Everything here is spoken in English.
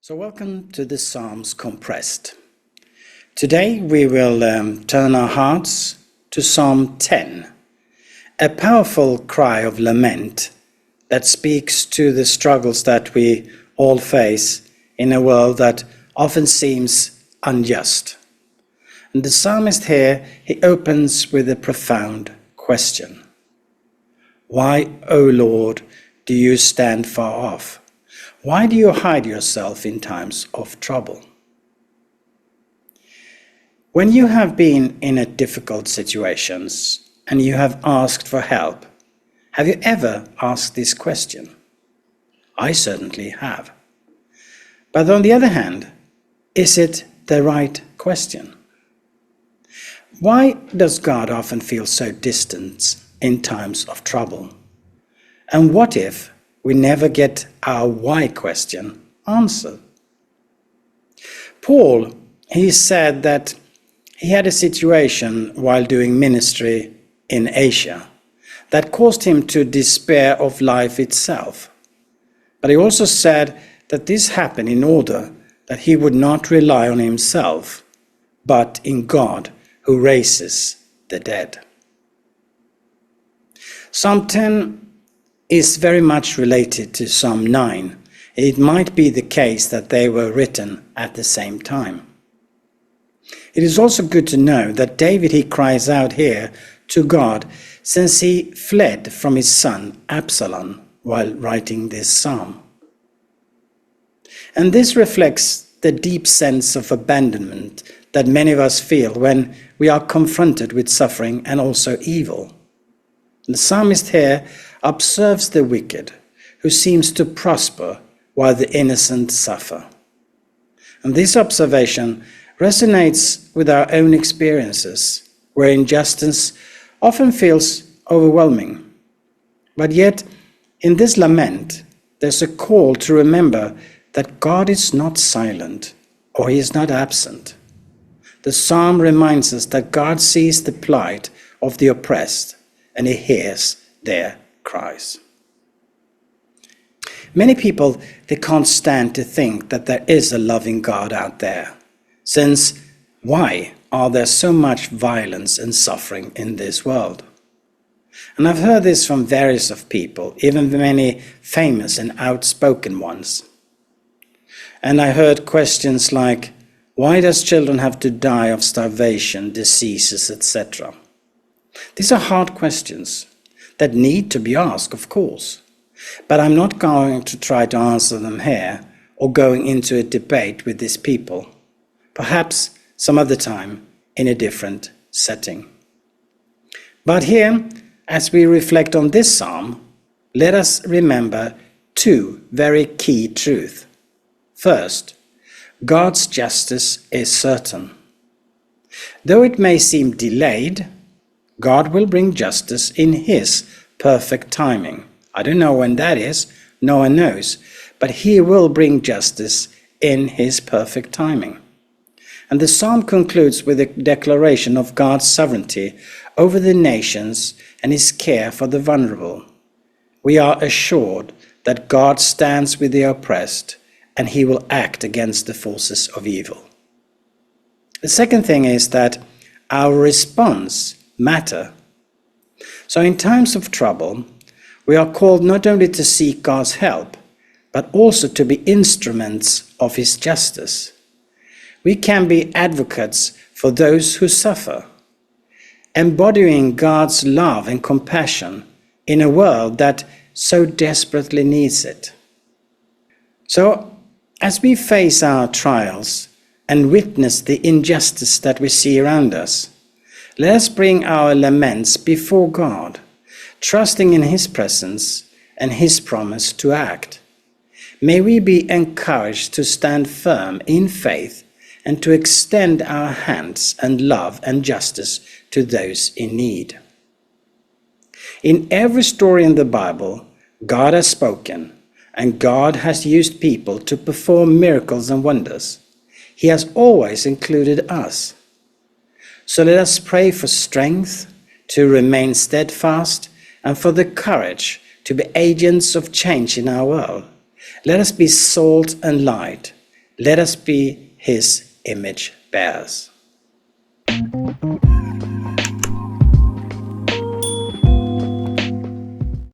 So welcome to the Psalms Compressed. Today we will turn our hearts to Psalm 10, a powerful cry of lament that speaks to the struggles that we all face in a world that often seems unjust. And the psalmist here, he opens with a profound question. Why, O Lord, do you stand far off? Why do you hide yourself in times of trouble? When you have been in a difficult situations and you have asked for help, have you ever asked this question? I certainly have. But on the other hand, is it the right question? Why does God often feel so distant in times of trouble? And what if we never get our why question answered? Paul, he said that he had a situation while doing ministry in Asia that caused him to despair of life itself. But he also said that this happened in order that he would not rely on himself, but in God who raises the dead. Psalm 10 is very much related to Psalm 9. It might be the case that they were written at the same time. It is also good to know that David, he cries out here to God since he fled from his son Absalom while writing this psalm. And this reflects the deep sense of abandonment that many of us feel when we are confronted with suffering and also evil. The psalmist here observes the wicked, who seems to prosper while the innocent suffer. And this observation resonates with our own experiences, where injustice often feels overwhelming. But yet, in this lament, there's a call to remember that God is not silent, or he is not absent. The psalm reminds us that God sees the plight of the oppressed, and he hears their cries. Many people, they can't stand to think that there is a loving God out there, since why are there so much violence and suffering in this world? And I've heard this from various of people, even many famous and outspoken ones. And I heard questions like, why does children have to die of starvation, diseases, etc.? These are hard questions that need to be asked, of course, but I'm not going to try to answer them here or going into a debate with these people, perhaps some other time in a different setting. But here, as we reflect on this psalm, let us remember two very key truths. First, God's justice is certain. Though it may seem delayed, God will bring justice in his perfect timing. I don't know when that is, no one knows, but he will bring justice in his perfect timing. And the psalm concludes with a declaration of God's sovereignty over the nations and his care for the vulnerable. We are assured that God stands with the oppressed and he will act against the forces of evil. The second thing is that our response matter. So in times of trouble, we are called not only to seek God's help, but also to be instruments of his justice. We can be advocates for those who suffer, embodying God's love and compassion in a world that so desperately needs it. So, as we face our trials and witness the injustice that we see around us, let us bring our laments before God, trusting in his presence and his promise to act. May we be encouraged to stand firm in faith and to extend our hands and love and justice to those in need. In every story in the Bible, God has spoken, and God has used people to perform miracles and wonders. He has always included us. So let us pray for strength to remain steadfast and for the courage to be agents of change in our world. Let us be salt and light Let us be his image bearers.